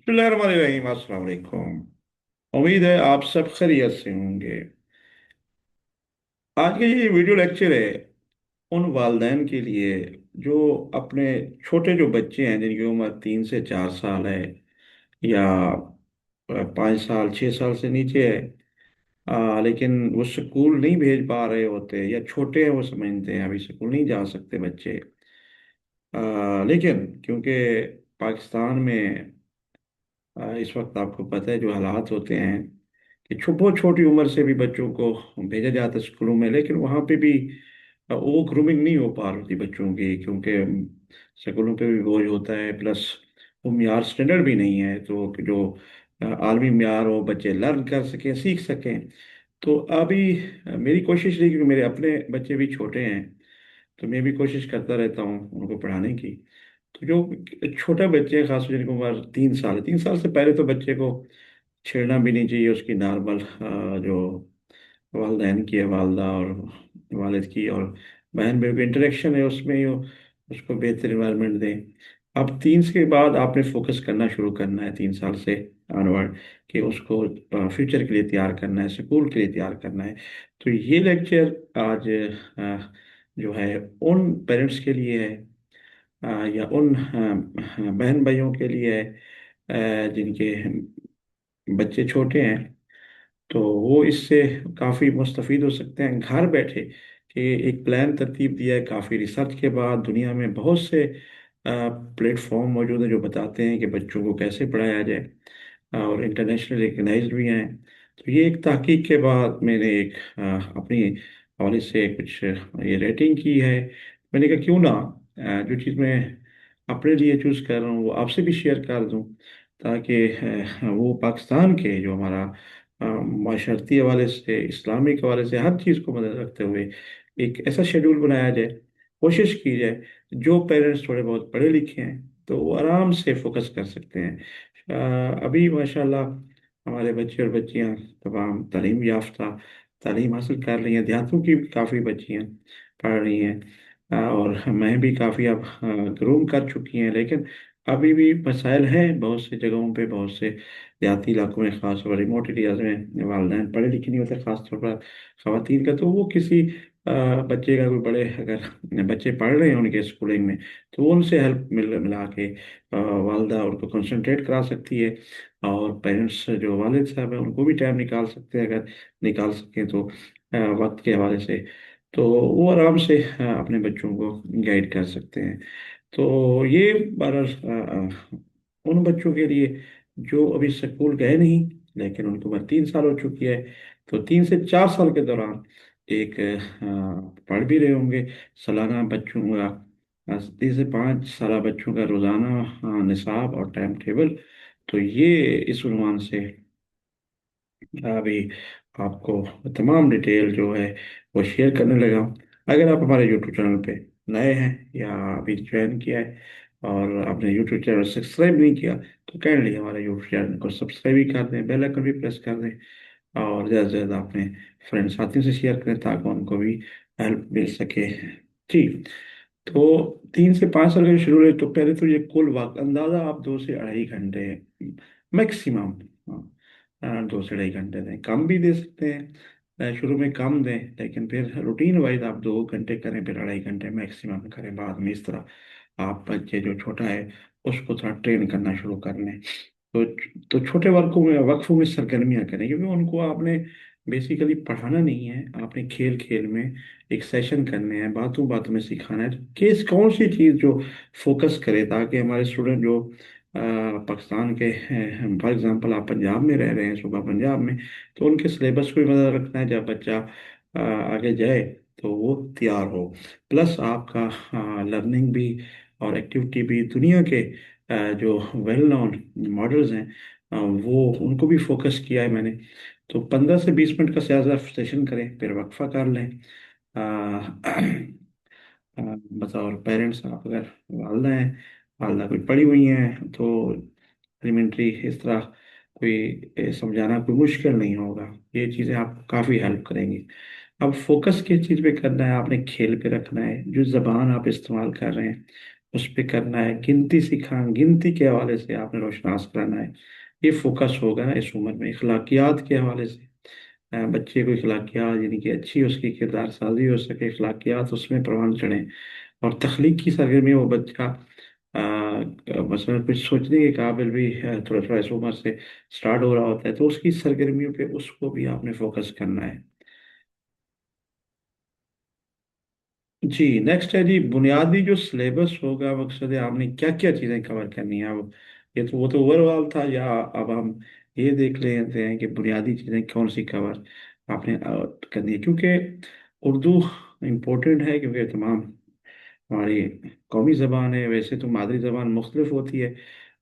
बिस्मिल्लाहिर्रहमानिर्रहीम। अस्सलाम वालेकुम। उम्मीद है आप सब खैरियत से होंगे। आज का ये वीडियो लेक्चर है उन वालिदैन के लिए जो अपने छोटे जो बच्चे हैं जिनकी उम्र 3 से 4 साल है, या 5 साल 6 साल से नीचे है। लेकिन वो स्कूल नहीं भेज पा रहे होते या छोटे हैं, वो समझते हैं अभी स्कूल नहीं जा सकते बच्चे। लेकिन क्योंकि पाकिस्तान में इस वक्त आपको पता है जो हालात होते हैं कि बहुत छोटी उम्र से भी बच्चों को भेजा जाता है स्कूलों में, लेकिन वहाँ पे भी वो ग्रूमिंग नहीं हो पा रही थी बच्चों की, क्योंकि स्कूलों पे भी बोझ होता है, प्लस वो म्यार स्टैंडर्ड भी नहीं है तो कि जो आलमी म्यार हो, बच्चे लर्न कर सकें, सीख सकें। तो अभी मेरी कोशिश रही, क्योंकि मेरे अपने बच्चे भी छोटे हैं, तो मैं भी कोशिश करता रहता हूँ उनको पढ़ाने की। तो जो छोटे बच्चे हैं, खासकर जिनकी उम्र 3 साल है, 3 साल से पहले तो बच्चे को छेड़ना भी नहीं चाहिए। उसकी नॉर्मल जो वालदैन की है, वालदा और वालिद की और बहन भाई की इंटरेक्शन है, उसमें ही उसको बेहतर इन्वायरमेंट दें। अब 3 के बाद आपने फोकस करना शुरू करना है, 3 साल से ऑनवर्ड, कि उसको फ्यूचर के लिए तैयार करना है, स्कूल के लिए तैयार करना है। तो ये लेक्चर आज जो है उन पेरेंट्स के लिए है, या उन बहन भाइयों के लिए है जिनके बच्चे छोटे हैं। तो वो इससे काफ़ी मुस्तफ़ीद हो सकते हैं घर बैठे, कि एक प्लान तरतीब दिया है काफ़ी रिसर्च के बाद। दुनिया में बहुत से प्लेटफॉर्म मौजूद हैं जो बताते हैं कि बच्चों को कैसे पढ़ाया जाए, और इंटरनेशनल रिकग्नाइज्ड भी हैं। तो ये एक तहकीक के बाद मैंने एक अपनी हवाले से कुछ ये रेटिंग की है। मैंने कहा क्यों ना जो चीज़ मैं अपने लिए चूज़ कर रहा हूँ वो आपसे भी शेयर कर दूँ, ताकि वो पाकिस्तान के जो हमारा माशरती हवाले से, इस्लामिक हवाले से, हर चीज़ को मदद रखते हुए एक ऐसा शेड्यूल बनाया जाए, कोशिश की जाए। जो पेरेंट्स थोड़े बहुत पढ़े लिखे हैं तो वो आराम से फोकस कर सकते हैं। अभी माशाल्लाह हमारे बच्चे और बच्चियां तमाम तालीम याफ्ता, तालीम हासिल कर रही हैं। देहातों की भी काफ़ी बच्चियां पढ़ रही हैं, और मैं भी काफ़ी अब ग्रूम कर चुकी हैं। लेकिन अभी भी मसाइल हैं बहुत सी जगहों पे, बहुत से देहाती इलाकों में, खास तौर पर रिमोट एरियाज में वालिदैन पढ़े लिखे नहीं होते, खास तौर पर खवातीन का। तो वो किसी बच्चे का कोई बड़े, अगर बच्चे पढ़ रहे हैं उनके स्कूलिंग में, तो वो उनसे हेल्प मिला के वालदा उनको कंसंट्रेट करा सकती है। और पेरेंट्स जो वालिद साहब हैं उनको भी टाइम निकाल सकते हैं, अगर निकाल सकें तो वक्त के हवाले से। तो वो आराम से अपने बच्चों को गाइड कर सकते हैं। तो ये उन बच्चों के लिए जो अभी स्कूल गए नहीं, लेकिन उनकी उम्र 3 साल हो चुकी है, तो 3 से 4 साल के दौरान एक पढ़ भी रहे होंगे। सालाना बच्चों का 3 से 5 साल बच्चों का रोज़ाना निसाब और टाइम टेबल। तो ये इस उन्वान से अभी आपको तमाम डिटेल जो है वो शेयर करने लगा हूँ। अगर आप हमारे यूट्यूब चैनल पे नए हैं या अभी ज्वाइन किया है और आपने यूट्यूब चैनल सब्सक्राइब नहीं किया, तो काइंडली हमारे यूट्यूब चैनल को सब्सक्राइब भी कर दें, बेल आइकन भी प्रेस कर दें, और ज़्यादा से ज़्यादा अपने फ्रेंड साथियों से शेयर करें ताकि उनको भी हेल्प मिल सके। जी। तो 3 से 5 साल का जो शुरू है, तो पहले तो ये कुल वक्त अंदाज़ा आप 2 से 2.5 घंटे मैक्सिमम, 2 से 2.5 घंटे दें, कम भी दे सकते हैं। शुरू में कम दें, लेकिन फिर रूटीन वाइज आप 2 घंटे करें, फिर 2.5 घंटे मैक्सिमम करें। बाद में इस तरह आप बच्चे जो छोटा है उसको थोड़ा ट्रेन करना शुरू कर लें। तो छोटे वक्फों में सरगर्मियाँ करें, क्योंकि उनको आपने बेसिकली पढ़ाना नहीं है, आपने खेल खेल में एक सेशन करने हैं, बातों बातों में सिखाना है। तो किस कौन सी चीज़ जो फोकस करे, ताकि हमारे स्टूडेंट जो पाकिस्तान के, फॉर एग्जांपल आप पंजाब में रह रहे हैं, सूबा पंजाब में, तो उनके सिलेबस को भी मदद रखना है। जब बच्चा आगे जाए तो वो तैयार हो। प्लस आपका लर्निंग भी और एक्टिविटी भी दुनिया के जो वेल नोन मॉडल्स हैं, वो उनको भी फोकस किया है मैंने। तो 15 से 20 मिनट का ज़्यादा सेशन करें, फिर वक्फा कर लें। बतौर पेरेंट्स, आप अगर वालदा हैं, वालदा कोई पढ़ी हुई हैं, तो एलिमेंट्री इस तरह कोई समझाना कोई मुश्किल नहीं होगा। ये चीज़ें आपको काफ़ी हेल्प करेंगी। अब फोकस किस चीज़ पे करना है, आपने खेल पे रखना है। जो ज़बान आप इस्तेमाल कर रहे हैं उस पे करना है, गिनती सिखा, गिनती के हवाले से आपने रोशनास कराना है। ये फोकस होगा ना इस उम्र में। इखलाकियात के हवाले से बच्चे को इखलाकियात, यानी कि अच्छी उसकी किरदार साजी हो सके, इखलाकियात उसमें परवान चढ़े। और तख्लीक की सरगर्मी वो बच्चा मसलन कुछ सोचने के काबिल भी थोड़ा थोड़ा इस उम्र से स्टार्ट हो रहा होता है, तो उसकी सरगर्मियों पे उसको भी आपने फोकस करना है। जी, नेक्स्ट है जी, बुनियादी जो सिलेबस होगा, मकसद है आपने क्या क्या चीज़ें कवर करनी है। अब ये तो वो तो ओवरऑल था, या अब हम ये देख लेते हैं कि बुनियादी चीज़ें कौन सी कवर आपने करनी है, क्योंकि उर्दू इम्पोर्टेंट है, क्योंकि तमाम हमारी कौमी ज़बान है। वैसे तो मादरी ज़बान मुख्तलिफ होती है,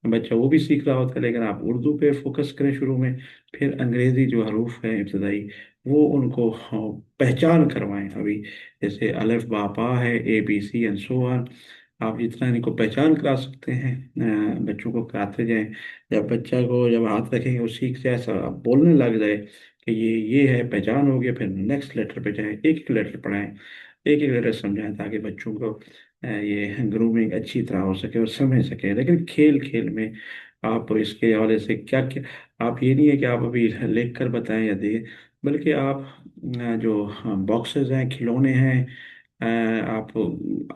बच्चा वो भी सीख रहा होता है, लेकिन आप उर्दू पे फोकस करें शुरू में। फिर अंग्रेज़ी जो हरूफ हैं इब्तदाई, वो उनको पहचान करवाएं अभी। जैसे अलिफ बा पा है, ABC एंड सो ऑन। आप जितना इनको पहचान करा सकते हैं बच्चों को कराते जाएं। जब बच्चा को जब हाथ रखेंगे वो सीख जाए, सब आप बोलने लग जाए कि ये है, पहचान हो गया, फिर नेक्स्ट लेटर पे जाएं, एक एक लेटर पढ़ाएं, एक एक लेटर समझाएं, ताकि बच्चों को ये ग्रूमिंग अच्छी तरह हो सके और समझ सके। लेकिन खेल खेल में आप इसके हवाले से क्या क्या, आप ये नहीं है कि आप अभी लिख कर बताएं या दें, बल्कि आप जो बॉक्सेस हैं, खिलौने हैं, आप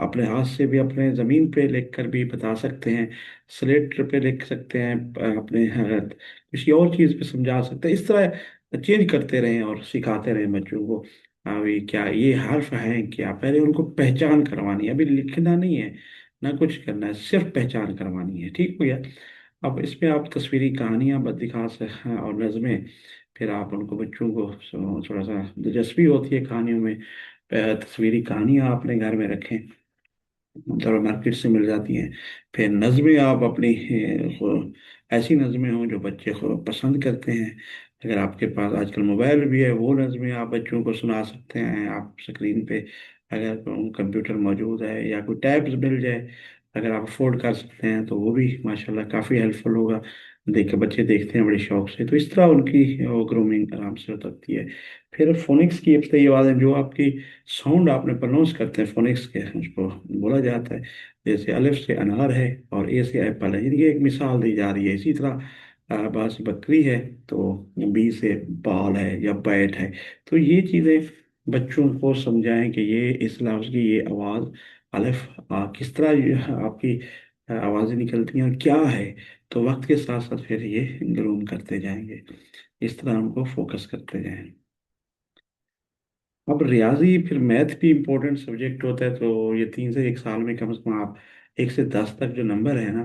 अपने हाथ से भी अपने ज़मीन पे लिख कर भी बता सकते हैं, स्लेट पे लिख सकते हैं, अपने किसी और चीज़ पे समझा सकते हैं। इस तरह चेंज करते रहें और सिखाते रहें बच्चों को। अभी क्या ये हर्फ हैं, क्या पहले उनको पहचान करवानी है, अभी लिखना नहीं है ना कुछ करना है, सिर्फ पहचान करवानी है। ठीक हो गया। अब इसमें आप तस्वीरी कहानियाँ दिखा सकते और नज़में, फिर आप उनको बच्चों को थोड़ा सा दिलचस्पी होती है कहानियों में। तस्वीरी कहानियाँ अपने घर में रखें, थोड़ा मार्केट से मिल जाती हैं। फिर नज़में आप अपनी ऐसी नज़में हों जो बच्चे को पसंद करते हैं। अगर आपके पास आजकल मोबाइल भी है, वो नज़में आप बच्चों को सुना सकते हैं। आप स्क्रीन पे अगर कंप्यूटर मौजूद है या कोई टैब्स मिल जाए, अगर आप अफोर्ड कर सकते हैं, तो वो भी माशाल्लाह काफ़ी हेल्पफुल होगा। देख के बच्चे देखते हैं बड़े शौक से, तो इस तरह उनकी वो ग्रूमिंग आराम से हो सकती है। फिर फोनिक्स की अब ये आवाज़ है, जो आपकी साउंड आपने प्रोनाउंस करते हैं फोनिक्स के, उसको बोला जाता है। जैसे अलिफ से अनार है और ए से एप्पल है, ये एक मिसाल दी जा रही है। इसी तरह बास बकरी है, तो बी से बॉल है या बैट है। तो ये चीज़ें बच्चों को समझाएं कि ये इस लफ्ज़ की ये आवाज़ अलिफ किस तरह ये आपकी आवाज़ें निकलती हैं और क्या है। तो वक्त के साथ साथ फिर ये ग्रूम करते जाएंगे, इस तरह उनको फोकस करते जाएं। अब रियाजी फिर मैथ भी इम्पोर्टेंट सब्जेक्ट होता है, तो ये 3 से 1 साल में कम से कम आप 1 से 10 तक जो नंबर है ना,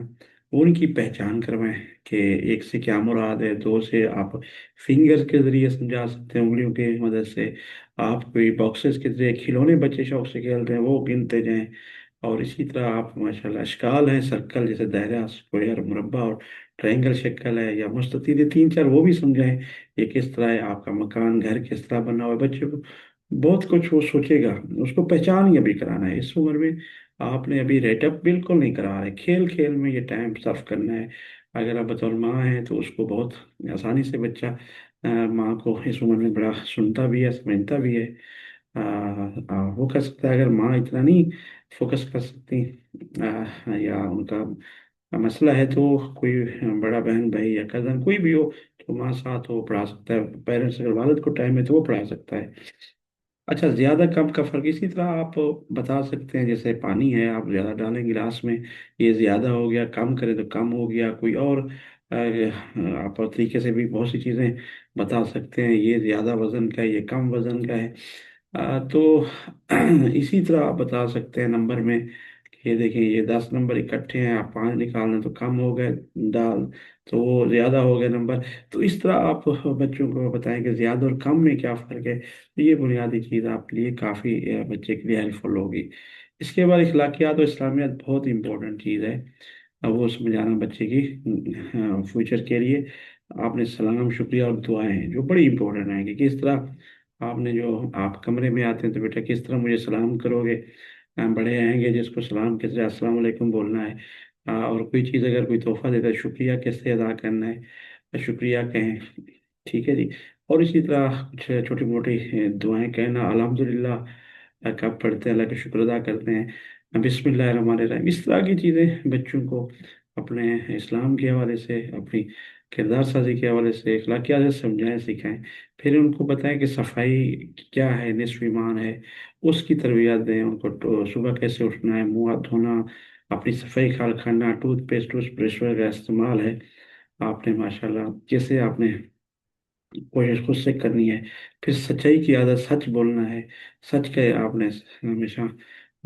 वो उनकी पहचान करवाएं कि 1 से क्या मुराद है। 2 से आप फिंगर्स के जरिए समझा सकते हैं, उंगलियों की मदद से। आप कोई बॉक्सेस के जरिए, खिलौने बच्चे शौक से खेलते हैं, वो गिनते जाएं। और इसी तरह आप माशाल्लाह अशकाल हैं, सर्कल जैसे दायरा, स्क्वायर, मुरब्बा और ट्रायंगल शक्ल है, या मुस्ततील है, 3 4 वो भी समझाएं। ये किस तरह है, आपका मकान घर किस तरह बना हुआ है। बच्चे को बहुत कुछ वो सोचेगा, उसको पहचान ही अभी कराना है इस उम्र में। आपने अभी रेटअप बिल्कुल नहीं करा रहे, खेल खेल में ये टाइम सर्व करना है। अगर आप बतौर माँ हैं तो उसको बहुत आसानी से बच्चा माँ को इस उम्र में बड़ा सुनता भी है, समझता भी है। वो कर सकता है। अगर माँ इतना नहीं फोकस कर सकती या उनका मसला है, तो कोई बड़ा बहन भाई या कज़न कोई भी हो, तो माँ साथ हो पढ़ा सकता है। पेरेंट्स अगर वालिद को टाइम है तो वो पढ़ा सकता है। अच्छा, ज्यादा कम का फर्क इसी तरह आप बता सकते हैं। जैसे पानी है, आप ज्यादा डालें गिलास में, ये ज्यादा हो गया, कम करें तो कम हो गया। कोई और आप तरीके से भी बहुत सी चीजें बता सकते हैं। ये ज्यादा वजन का है, ये कम वजन का है। तो इसी तरह आप बता सकते हैं नंबर में कि ये देखें, ये 10 नंबर इकट्ठे हैं, आप 5 निकालना तो कम हो गए दाल, तो वो ज्यादा हो गए नंबर। तो इस तरह आप बच्चों को बताएं कि ज्यादा और कम में क्या फर्क है। तो ये बुनियादी चीज़ आपके लिए काफ़ी बच्चे के लिए हेल्पफुल होगी। इसके बाद इखलाकियात और इस्लामियत बहुत इंपॉर्टेंट चीज़ है। अब वो समझाना बच्चे की फ्यूचर के लिए। आपने सलाम, शुक्रिया और दुआएं जो बड़ी इंपॉर्टेंट हैं, कि किस तरह आपने, जो आप कमरे में आते हैं तो बेटा किस तरह मुझे सलाम करोगे। बड़े आएंगे जिसको सलाम किस तरह अस्सलाम वालेकुम बोलना है। और कोई चीज़ अगर कोई तोहफा देता है, शुक्रिया कैसे अदा करना है, शुक्रिया कहें। ठीक है जी। और इसी तरह कुछ छोटी मोटी दुआएं कहना, अल्हम्दुलिल्लाह कब पढ़ते हैं, अल्लाह का शुक्र अदा करते हैं। बिस्मिल्लाहिर्रहमानिर्रहीम, इस तरह की चीज़ें बच्चों को अपने इस्लाम के हवाले से, अपनी किरदार साजी के हवाले से, अखलाकियात से समझाएं, सिखाएं। फिर उनको बताएं कि सफाई क्या है, निस्फ ईमान है, उसकी तरबियत दें उनको। तो सुबह कैसे उठना है, मुंह हाथ धोना, अपनी सफाई, ख्याल करना, टूथपेस्ट टूथ ब्रश वगैरह का इस्तेमाल है आपने, माशाल्लाह जैसे आपने कोशिश खुद से करनी है। फिर सच्चाई की आदत, सच बोलना है, सच का आपने हमेशा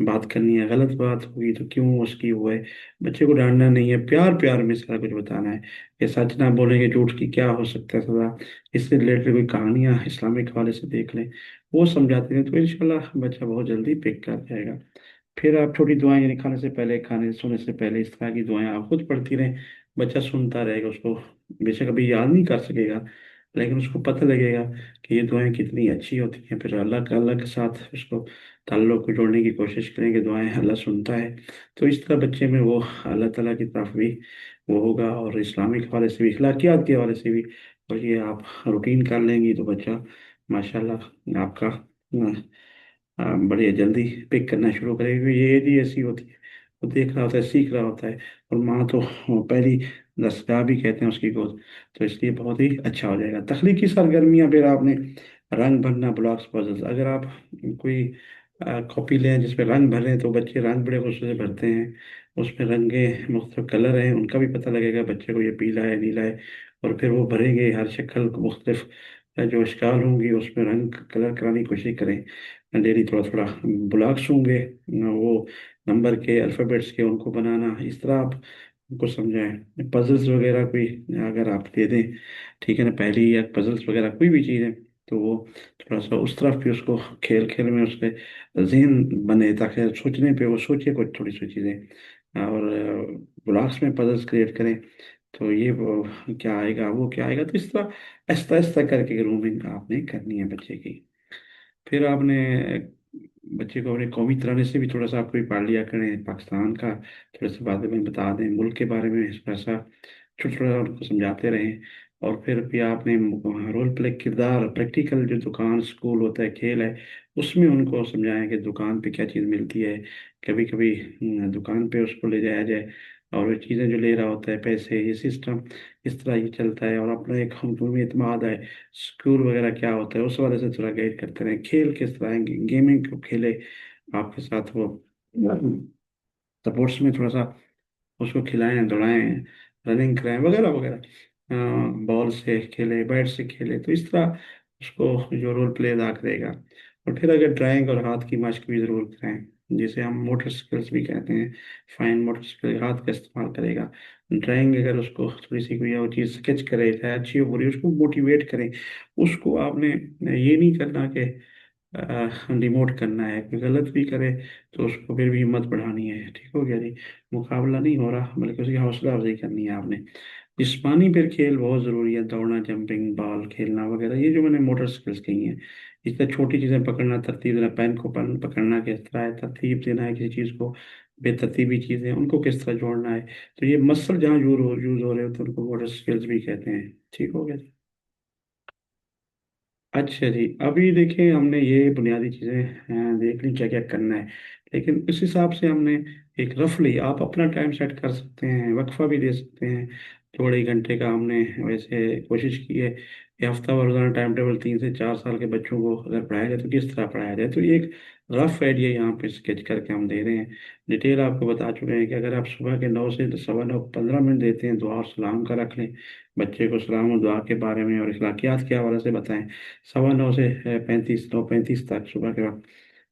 बात करनी है। गलत बात हुई तो क्यों उसकी हुआ है, बच्चे को डांटना नहीं है, प्यार प्यार में सारा कुछ बताना है। कि सच ना बोलेंगे, झूठ की क्या हो सकता है सजा, इससे रिलेटेड कोई कहानियाँ इस्लामिक हवाले से देख लें, वो समझाते हैं, तो इंशाल्लाह बच्चा बहुत जल्दी पिक कर जाएगा। फिर आप छोटी दुआएं, यानी खाने से पहले, खाने सोने से पहले, इस तरह की दुआएं आप खुद पढ़ती रहें। बच्चा सुनता रहेगा, उसको बेशक अभी याद नहीं कर सकेगा, लेकिन उसको पता लगेगा कि ये दुआएं कितनी अच्छी होती हैं। फिर अल्लाह के साथ उसको ताल्लुक को जोड़ने की कोशिश करें कि दुआएं अल्लाह सुनता है। तो इस तरह बच्चे में वो अल्लाह ताला की तरफ भी वो होगा, और इस्लामिक हवाले से भी, इखलाकियात के हवाले से भी। और ये आप रूटीन कर लेंगी तो बच्चा माशाल्लाह आपका बड़ी जल्दी पिक करना शुरू करेगी, क्योंकि ये एज ही ऐसी होती है, वो देख रहा होता है, सीख रहा होता है। और माँ तो पहली दस्तगाह भी कहते हैं उसकी गोद। तो इसलिए बहुत ही अच्छा हो जाएगा। तख्लीकी सरगर्मियाँ, फिर आपने रंग भरना, ब्लॉक्स पजल्स, अगर आप कोई कॉपी लें जिसमें रंग भरें, तो बच्चे रंग बड़े खुशी से भरते हैं। उसमें रंगे मुख्तलिफ कलर हैं, उनका भी पता लगेगा बच्चे को, ये पीला है, नीला है। और फिर वो भरेंगे, हर शक्ल को मुख्तलिफ जो इश्काल होंगी उसमें रंग कलर कराने की कोशिश करें। डेली थोड़ा थोड़ा ब्लॉक्स होंगे, वो नंबर के, अल्फ़ाबेट्स के, उनको बनाना, इस तरह आप उनको समझाएं। पजल्स वगैरह कोई अगर आप दे दें, ठीक है ना, पहली, या पजल्स वगैरह कोई भी चीज़ है, तो वो थोड़ा सा उस तरफ भी उसको खेल खेल में उसके जहन बने, ताकि सोचने पे वो सोचे कुछ थोड़ी सी चीज़ें। और ब्लॉक्स में पजल्स क्रिएट करें, तो ये वो क्या आएगा, वो क्या आएगा, तो इस तरह आहिस्ता आहिस्ता करके ग्रूमिंग आपने करनी है बच्चे की। फिर आपने बच्चे को अपने कौमी तराने से भी थोड़ा सा आपको भी पढ़ लिया करें, पाकिस्तान का थोड़ा सा बातें में बता दें, मुल्क के बारे में थोड़ा सा छोटा छोटा उनको समझाते रहें। और फिर भी आपने रोल प्ले, किरदार, प्रैक्टिकल, जो दुकान स्कूल होता है, खेल है, उसमें उनको समझाएं कि दुकान पे क्या चीज़ मिलती है। कभी कभी दुकान पे उसको ले जाया जाए, और वो चीज़ें जो ले रहा होता है, पैसे, ये सिस्टम इस तरह ये चलता है, और अपना एक हम में इतमाद है, स्कूल वगैरह क्या होता है, उस वाले से थोड़ा गाइड करते रहें। खेल किस तरह है, गेमिंग को खेले आपके साथ वो, स्पोर्ट्स में थोड़ा सा उसको खिलाएं, दौड़ाएं, रनिंग कराएं, वगैरह वगैरह। बॉल से खेले, बैट से खेले, तो इस तरह उसको जो रोल प्ले अदा करेगा। और फिर अगर ड्राइंग और हाथ की मश्क भी ज़रूर कराएं, जिसे हम मोटर स्किल्स भी कहते हैं, फाइन मोटर स्किल, हाथ का इस्तेमाल करेगा। ड्राइंग अगर उसको थोड़ी सी कोई वो चीज़ स्केच करे, चाहे अच्छी हो बुरी, उसको मोटिवेट करें। उसको आपने ये नहीं करना कि डिमोट करना है, कोई गलत भी करे तो उसको फिर भी हिम्मत बढ़ानी है, ठीक हो गया जी। मुकाबला नहीं हो रहा, बल्कि उसकी हौसला अफजाई करनी है आपने। जिस्मानी फिर खेल बहुत ज़रूरी है, दौड़ना, जंपिंग, बॉल खेलना वगैरह, ये जो मैंने मोटर स्किल्स कही हैं। इस तरह छोटी चीज़ें पकड़ना, तरतीब देना, पेन को पकड़ना किस तरह है, तरतीब देना है किसी चीज़ को, बेतरतीबी चीज़ें उनको किस तरह जोड़ना है। तो ये मसल जहाँ यूज़ हो रहे हो तो उनको मोटर स्किल्स भी कहते हैं, ठीक हो गया जी। अच्छा जी, अभी देखिए हमने ये बुनियादी चीज़ें देख ली क्या क्या करना है, लेकिन इस हिसाब से हमने एक रफली, आप अपना टाइम सेट कर सकते हैं, वक्फा भी दे सकते हैं। थोड़े ही घंटे का हमने वैसे कोशिश की है कि हफ्ता भर रोजाना टाइम टेबल, 3 से 4 साल के बच्चों को अगर पढ़ाया जाए तो किस तरह पढ़ाया जाए। तो ये एक रफ आइडिया यहाँ पे स्केच करके हम दे रहे हैं। डिटेल आपको बता चुके हैं कि अगर आप सुबह के 9 से 9:15 15 मिनट देते हैं, दुआ और सलाम का रख लें, बच्चे को सलाम और दुआ के बारे में और इखलाकियात के हवाले से बताएं। 9:15 से 9:35 तक सुबह के वक्त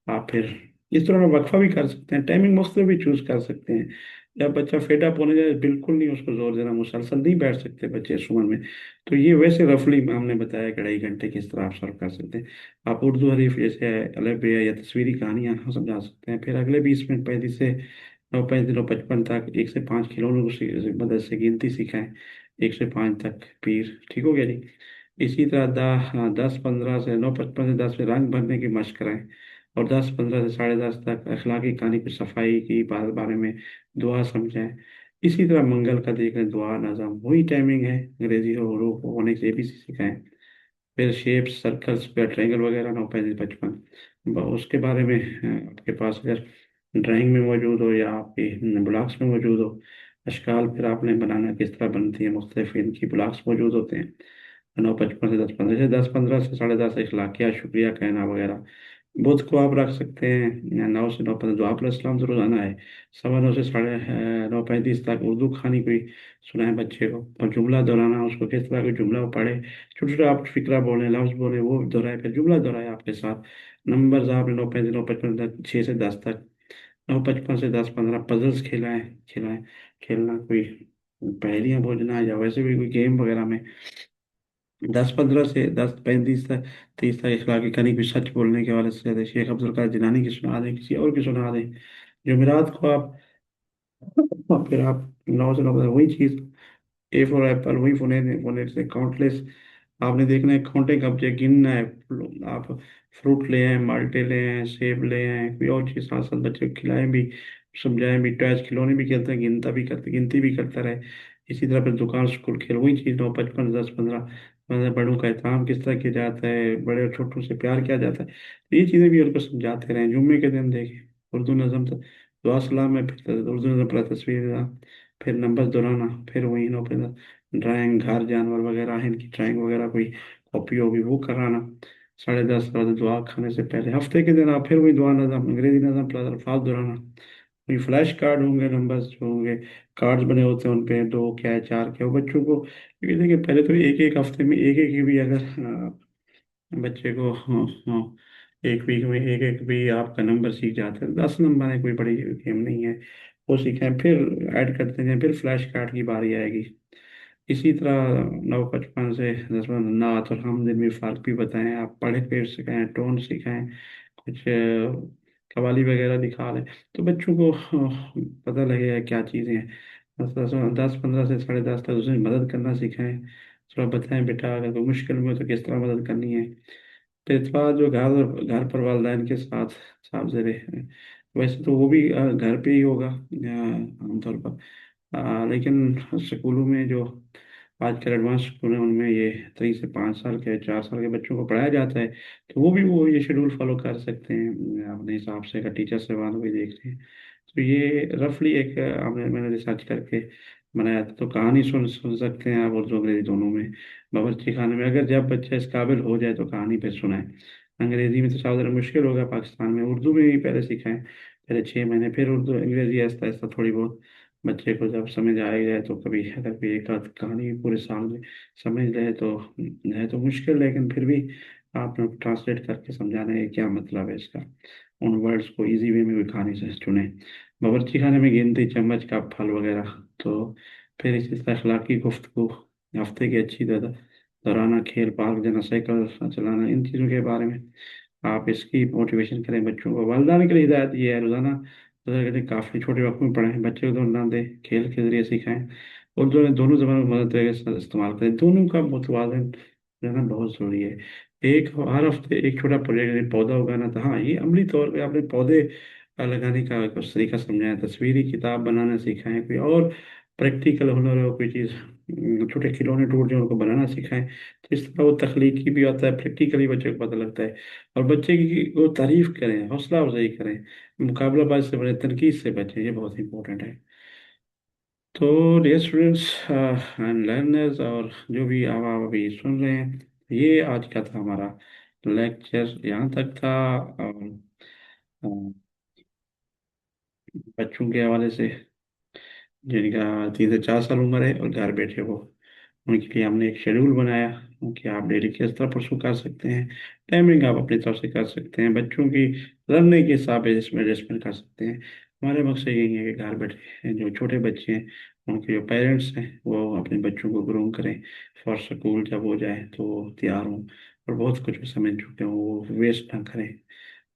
आप फिर इस तरह वक्फा भी कर सकते हैं, टाइमिंग मुख्तलिफ भी चूज कर सकते हैं। जब बच्चा फेड अप होने जाए, बिल्कुल नहीं उसको जोर देना, मुसलसल नहीं बैठ सकते बच्चे इस उम्र में। तो ये वैसे रफली हमने बताया कि 2.5 घंटे किस तरह आप सर्व कर सकते हैं। आप उर्दू हरीफ जैसे है, अलफ बे या तस्वीरी कहानियाँ समझा सकते हैं। फिर अगले 20 मिनट, 35 से 9, 35 9, 55 तक 1 से 5 खिलौनों को मदद से गिनती सिखाएं, 1 से 5 तक पीर, ठीक हो गया जी। इसी तरह 10 15 से 9 55 से 10 में रंग भरने की मशक कराएं। और 10 15 से 10:30 तक अखलाकी कहानी की, सफाई की बारे में दुआ समझाएं। इसी तरह मंगल का देखें, दुआ, नज़म, वही टाइमिंग है, अंग्रेजी हो, उर्दू हो, होने से भी सिखाएं। फिर शेप्स, सर्कल्स पे ट्रायंगल वगैरह, 9 35 55 उसके बारे में आपके पास अगर ड्राइंग में मौजूद हो या आपके ब्लॉक्स में मौजूद हो। अशकाल फिर आपने बनाना किस तरह बनती है, मुख्तलिफ इनकी ब्लॉक्स मौजूद होते हैं। 9:55 से 10:15, जैसे 10:15 से 10:30 इखलाकियात, शुक्रिया कहना वगैरह। बुध को आप रख सकते हैं या 9 से 9:15 दुआ प्लस सलाम तो रोजाना है। 9:15 से 9:35 तक उर्दू कहानी कोई सुनाए बच्चे को, और जुमला दोहराना, उसको किस तरह का जुमला वो पढ़े। छोटे छोटे आप फिक्रा बोले, लफ्ज बोले, वो दोहराए, फिर जुमला दोहराए आपके साथ। नंबर आपने 9:35 9:55 तक, 6 से 10 तक। 9:55 से 10:15 पजल्स खिलाएं खिलाएं खेलना, कोई पहेलियां बोलना या वैसे भी कोई गेम वगैरह में। 10:15 से 10:35 तक 30 तक इखलाकी कहानी, कोई सच बोलने के वाले से शेख अब्दुल कादिर जिलानी की सुना दें, किसी और की सुना दें। जुमेरात को आप, और फिर आप 9 से 9 वही चीज़, ए फॉर एप्पल, वही फोने फोने से काउंटलेस। आपने देखना है, काउंटिंग कब से गिनना है। आप फ्रूट ले आए, माल्टे ले आए, सेब ले आए, कोई और चीज़ साथ साथ बच्चे को खिलाएं भी, समझाएं भी, टॉयज खिलौने भी खेलते हैं, गिनता भी करते, गिनती भी करता रहे। इसी तरह फिर दुकान स्कूल खेल, वही चीज़ 9:55 10:15। मतलब बड़ों का एहतराम किस तरह किया जाता है, बड़े और छोटों से प्यार किया जाता है, तो ये चीज़ें भी उनको समझाते रहें। जुम्मे के दिन देखें उर्दू नज़म, तो दुआ सलाम में फिर उर्दू नज़म पर तस्वीर, फिर नंबर दोहराना, फिर वही नो पे ड्राइंग, घर जानवर वगैरह है इनकी ड्राइंग वगैरह, कोई कॉपी होगी वो कराना। 10:30 बाद दुआ खाने से पहले, हफ्ते के दिन आप फिर वही दुआ नज़म, अंग्रेजी नज़म प्लस अल्फाज दोहराना। वही फ्लैश कार्ड होंगे, नंबर्स जो होंगे, कार्ड्स बने होते हैं, उन पे दो क्या है, चार क्या है, वो बच्चों को, क्योंकि देखिए पहले तो एक एक हफ्ते में एक एक ही भी अगर बच्चे को, हाँ हाँ, एक वीक में एक एक भी आपका नंबर सीख जाते हैं, 10 नंबर है, कोई बड़ी गेम नहीं है। वो सीखें, फिर ऐड करते जाएं, फिर फ्लैश कार्ड की बारी आएगी। इसी तरह 9:55 से 10 नात और हमदर्द में फ़र्क भी बताएं, आप पढ़े फिर सिखाएं, टोन सिखाएं, कुछ कवाली वगैरह दिखा लें, तो बच्चों को पता लगेगा क्या चीज़ें हैं। 10:15 से 10:30 तक उसमें मदद करना सिखाएं, थोड़ा बताएं बेटा अगर कोई मुश्किल में हो तो किस तरह मदद करनी है। तो इतवार जो घर घर पर वालदैन के साथ साथ जरे, वैसे तो वो भी घर पे ही होगा आमतौर पर। लेकिन स्कूलों में जो आजकल एडवांस स्कूल हैं उनमें ये 3 से 5 साल के 4 साल के बच्चों को पढ़ाया जाता है, तो वो भी वो ये शेड्यूल फॉलो कर सकते हैं अपने हिसाब से, अगर टीचर से वहाँ भी देख रहे हैं। तो ये रफली एक मैंने रिसर्च करके बनाया था। तो कहानी सुन सुन सकते हैं आप उर्दू अंग्रेजी दोनों में। बावर्ची खाने में अगर जब बच्चा इस काबिल हो जाए तो कहानी पे सुनाए। अंग्रेजी में तो सारा ज़रा मुश्किल होगा पाकिस्तान में, उर्दू में ही पहले सिखाएं, पहले 6 महीने, फिर उर्दू अंग्रेजी आहिस्ता आहिस्ता थोड़ी बहुत बच्चे को जब समझ आ ही जाए, तो कभी अगर कोई एक आध कहानी पूरे साल में समझ ले तो है तो मुश्किल, लेकिन फिर भी आप ट्रांसलेट करके समझाने का क्या मतलब है इसका, उन वर्ड्स को इजी वे में भी कहानी से चुने। बावर्ची खाने में गिनती, चम्मच का फल वगैरह। तो फिर इसी तरह अखलाकी गुफ्तगू, हफ्ते की अच्छी दोहराना, खेल, पार्क जाना, साइकिल चलाना, इन चीज़ों के बारे में आप इसकी मोटिवेशन करें बच्चों को। वालिदैन के लिए हिदायत ये है, रोज़ाना काफ़ी छोटे वक्त में पढ़ाएं, बच्चे को दौड़ना दें, खेल के जरिए सिखाएं। और दोनों जबानों में मदद तरीके से इस्तेमाल करें, दोनों का मुतवाज़न रहना बहुत ज़रूरी है। एक हर हफ्ते एक छोटा प्रोजेक्ट, जैसे पौधा उगाना था, हाँ ये अमली तौर पे आपने पौधे लगाने का कुछ तरीका समझाएं, तस्वीरी किताब बनाना सिखाएं, कोई और प्रैक्टिकल हुनर हो, कोई चीज़, छोटे खिलौने टूट जाए उनको बनाना सिखाएं। तो इस तरह वो तख्लीकी भी होता है, प्रैक्टिकली बच्चे को पता लगता है। और बच्चे की वो तारीफ करें, हौसला अफजाई करें, मुकाबलाबाज से बड़े, तनकीद से बचें, ये बहुत इंपॉर्टेंट है। तो डियर स्टूडेंट्स एंड लर्नर्स, और जो भी आप अभी सुन रहे हैं, ये आज का था हमारा लेक्चर, यहाँ तक था। और अ, बच्चों के हवाले से जिनका 3 से 4 साल उम्र है और घर बैठे हो, उनके लिए हमने एक शेड्यूल बनाया कि आप डेली किस तरह परसों कर सकते हैं। टाइमिंग आप अपनी तरफ से कर सकते हैं, बच्चों की लर्निंग के हिसाब से इसमें एडजस्टमेंट कर सकते हैं। हमारे मकसद यही है कि घर बैठे जो छोटे बच्चे हैं, उनके जो पेरेंट्स हैं, वो अपने बच्चों को ग्रूम करें फॉर स्कूल, जब हो जाए तो वो तैयार हों, और बहुत कुछ भी समझ चुके हों, वो वेस्ट ना करें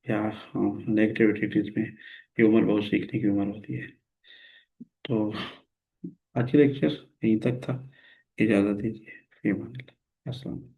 या नेगेटिव एक्टिविटीज़ में। ये उम्र बहुत सीखने की उम्र होती है। तो आज की लेक्चर यहीं तक था, इजाज़त दीजिए, फी अमान अल्लाह। अस्सलाम।